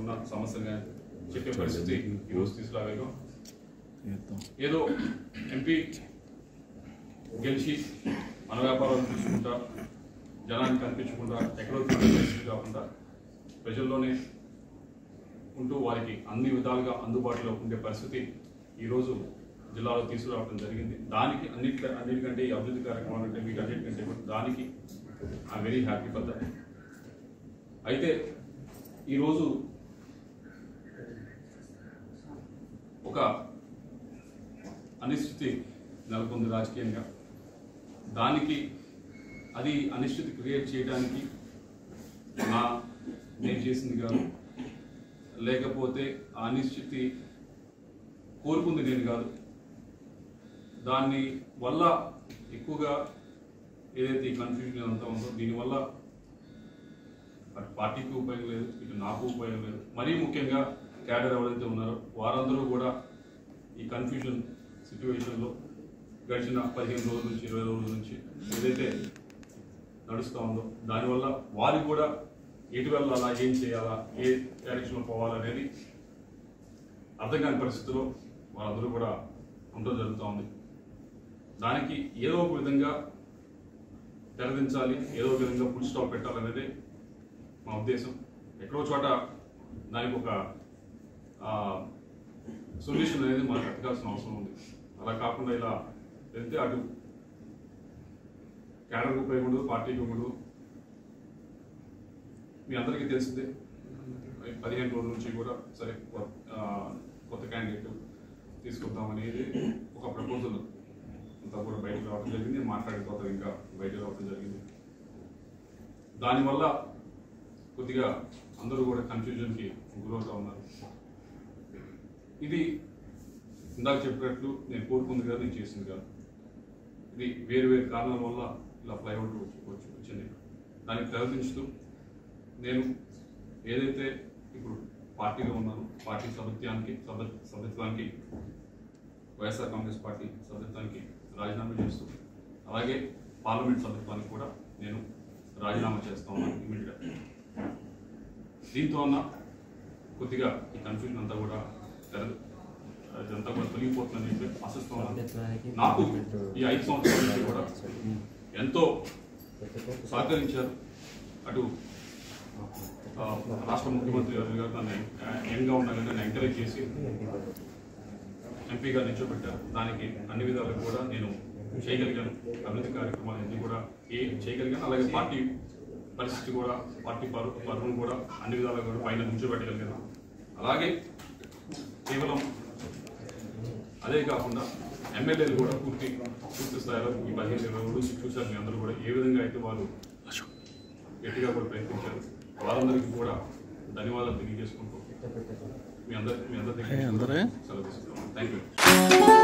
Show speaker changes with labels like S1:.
S1: ఉన్న సమస్యలు చెప్పే పరిస్థితి ఈరోజు తీసుకురాగలిగాం. ఏదో ఎంపీ గెలిచి మన వ్యాపారాలు చూసుకుంటా జనానికి కనిపించకుండా ఎక్కడో పరిస్థితి కాకుండా ప్రజల్లోనే ఉంటూ వారికి అన్ని విధాలుగా అందుబాటులో ఉండే పరిస్థితి ఈరోజు జిల్లాలో తీసుకురావడం జరిగింది. దానికి అన్నిటికంటే ఈ అభివృద్ధి కార్యక్రమాలు అంటే మీకు అన్నిటికంటే దానికి I'm very happy for that. అయితే ఈరోజు ఒక అనిశ్చితి నెలకొంది రాజకీయంగా. దానికి అది అనిశ్చితి క్రియేట్ చేయడానికి నేను చేసింది కాదు, లేకపోతే ఆ అనిశ్చితి కోరుకుంది నేను కాదు. దాన్ని వల్ల ఎక్కువగా ఏదైతే ఈ కన్ఫ్యూజన్ అంతా ఉందో దీనివల్ల అటు పార్టీకి ఉపయోగం లేదు, ఇటు నాకు ఉపయోగం లేదు. మరీ ముఖ్యంగా క్యాడర్ ఎవరైతే ఉన్నారో వారందరూ కూడా ఈ కన్ఫ్యూజన్ సిచ్యువేషన్లో గడిచిన 15 రోజుల నుంచి 20 రోజుల నుంచి ఏదైతే నడుస్తూ ఉందో దానివల్ల వారికి కూడా ఎటు వెళ్ళాలా, ఏం చేయాలా, ఏ డైరెక్షన్లో పోవాలనేది అర్థం కాని పరిస్థితిలో వాళ్ళందరూ కూడా ఉండడం జరుగుతూ ఉంది. దానికి ఏదో ఒక విధంగా తెరదించాలి, ఏదో ఒక విధంగా ఫుల్ స్టాప్ పెట్టాలనేది మా ఉద్దేశం. ఎక్కడో చోట దానికి ఒక సొల్యూషన్ అనేది మనకు ఎత్తకాల్సిన అవసరం ఉంది. అలా కాకుండా ఇలా వెళ్తే అటు క్యాడర్కి ఉపయోగం ఉండదు, పార్టీకి ఉండదు. మీ అందరికీ తెలిసిందే 15 రోజుల నుంచి కూడా సరే కొత్త క్యాండిడేట్ తీసుకుందామనేది ఒక ప్రపోజల్ అంతా కూడా బయటకు రావడం జరిగింది. మాట్లాడిన తర్వాత ఇంకా బయటకు రావడం జరిగింది. దానివల్ల కొద్దిగా అందరూ కూడా కన్ఫ్యూజన్కి గురవుతూ ఉన్నారు. ఇది ఇందాక చెప్పినట్లు నేను కోరుకుంది కాదు, నేను చేసింది కాదు. ఇది వేరు వేరు కారణాల వల్ల ఇలా ఫ్లైఓవర్ వచ్చింది. దానికి తెరదించుతూ నేను ఏదైతే ఇప్పుడు పార్టీలో ఉన్నానో పార్టీ సభ్యత్వానికి వైఎస్ఆర్ కాంగ్రెస్ పార్టీ సభ్యత్వానికి రాజీనామా చేస్తూ అలాగే పార్లమెంట్ సభ్యత్వానికి కూడా నేను రాజీనామా చేస్తా ఉన్నాను ఇమీడియట్గా. దీంతో ఉన్న కొద్దిగా ఈ కన్ఫ్యూజన్ అంతా కూడా ఇదంతా కూడా తొలగిపోతుందని చెప్పి ఆశిస్తూ ఉన్నాను. నాకు ఈ 5 సంవత్సరాల నుంచి కూడా ఎంతో సహకరించారు. అటు రాష్ట్ర ముఖ్యమంత్రి గారు నన్ను యంగ్గా ఉండగానే నన్ను ఎంకరేజ్ చేసి ఎంపీగా నిల్చోబెట్టారు. దానికి అన్ని విధాలుగా కూడా నేను చేయగలిగాను. అభివృద్ధి కార్యక్రమాలన్నీ కూడా చేయగలిగాను. అలాగే పార్టీ పరిస్థితి కూడా పార్టీ పరువును కూడా అన్ని విధాలుగా కూడా పైన నిల్చోబెట్టగలిగాను. అలాగే కేవలం అదే కాకుండా ఎమ్మెల్యేలు కూడా పూర్తి స్థాయిలో ఈ 15-20 రోజులు చూశారు. మీ అందరూ కూడా ఏ విధంగా అయితే వాళ్ళు గట్టిగా కూడా ప్రయత్నించారు. వాళ్ళందరికీ కూడా ధన్యవాదాలు తెలియజేసుకుంటూ మీ అందరి సెలవు తీసుకుంటాం. Thank you.